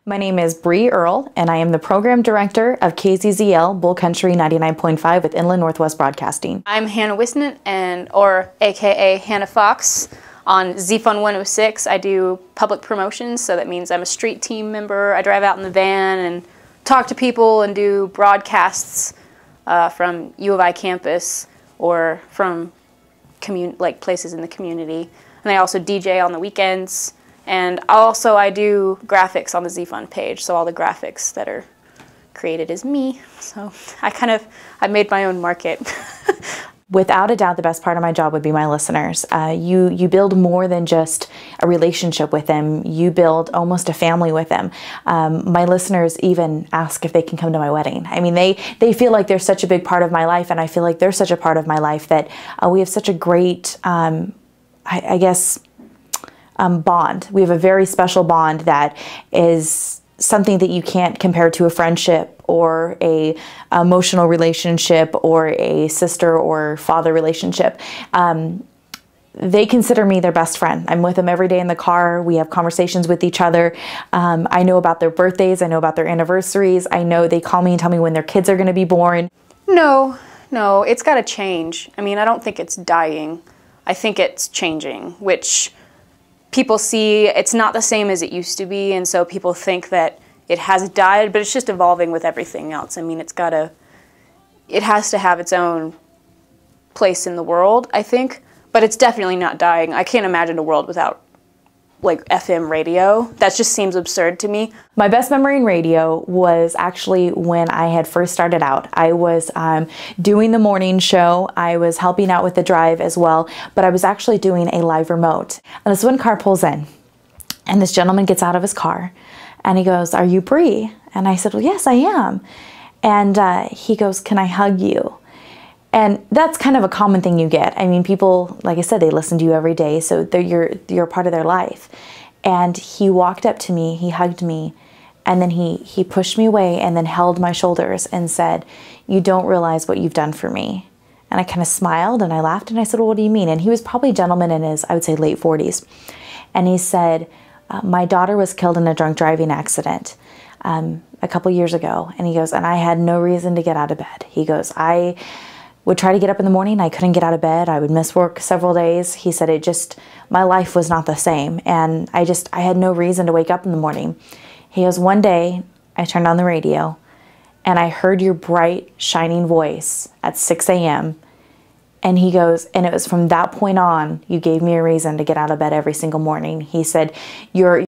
My name is Earl, and I am the Program Director of KZZL Bull Country 99.5 with Inland Northwest Broadcasting. I'm Hannah Wisnant, or AKA Hannah Fox. On ZFun 106, I do public promotions, so that means I'm a street team member. I drive out in the van and talk to people and do broadcasts from U of I campus or from places in the community. And I also DJ on the weekends. And also I do graphics on the ZFun page, so all the graphics that are created is me. So I made my own market. Without a doubt, the best part of my job would be my listeners. You build more than just a relationship with them. You build almost a family with them. My listeners even ask if they can come to my wedding. I mean, they feel like they're such a big part of my life, and I feel like they're such a part of my life that we have such a great, bond. We have a very special bond that is something that you can't compare to a friendship or a emotional relationship or a sister or father relationship. They consider me their best friend. I'm with them every day in the car. We have conversations with each other. I know about their birthdays. I know about their anniversaries. I know they call me and tell me when their kids are going to be born. No, it's got to change. I mean, I don't think it's dying. I think it's changing, which people see it's not the same as it used to be, and so people think that it has died, but it's just evolving with everything else. I mean, it has to have its own place in the world, I think, but it's definitely not dying. I can't imagine a world without FM radio. That just seems absurd to me. My best memory in radio was actually when I had first started out. I was doing the morning show. I was helping out with the drive as well, but I was actually doing a live remote. And this one car pulls in, and this gentleman gets out of his car, and he goes, "Are you Bree?" And I said, "Well, yes, I am." And he goes, "Can I hug you?" And that's kind of a common thing you get. I mean, people, like I said, they listen to you every day, so you're a part of their life. And he walked up to me, he hugged me, and then he pushed me away and then held my shoulders and said, "You don't realize what you've done for me." And I kind of smiled and I laughed and I said, "Well, what do you mean?" And he was probably a gentleman in his, I would say, late 40s. And he said, "My daughter was killed in a drunk driving accident a couple years ago." And he goes, "And I had no reason to get out of bed." He goes, "I would try to get up in the morning. I couldn't get out of bed. I would miss work several days." He said, my life was not the same. And I had no reason to wake up in the morning. He goes, "One day I turned on the radio and I heard your bright, shining voice at 6 a.m. And he goes, "And it was from that point on, you gave me a reason to get out of bed every single morning." He said,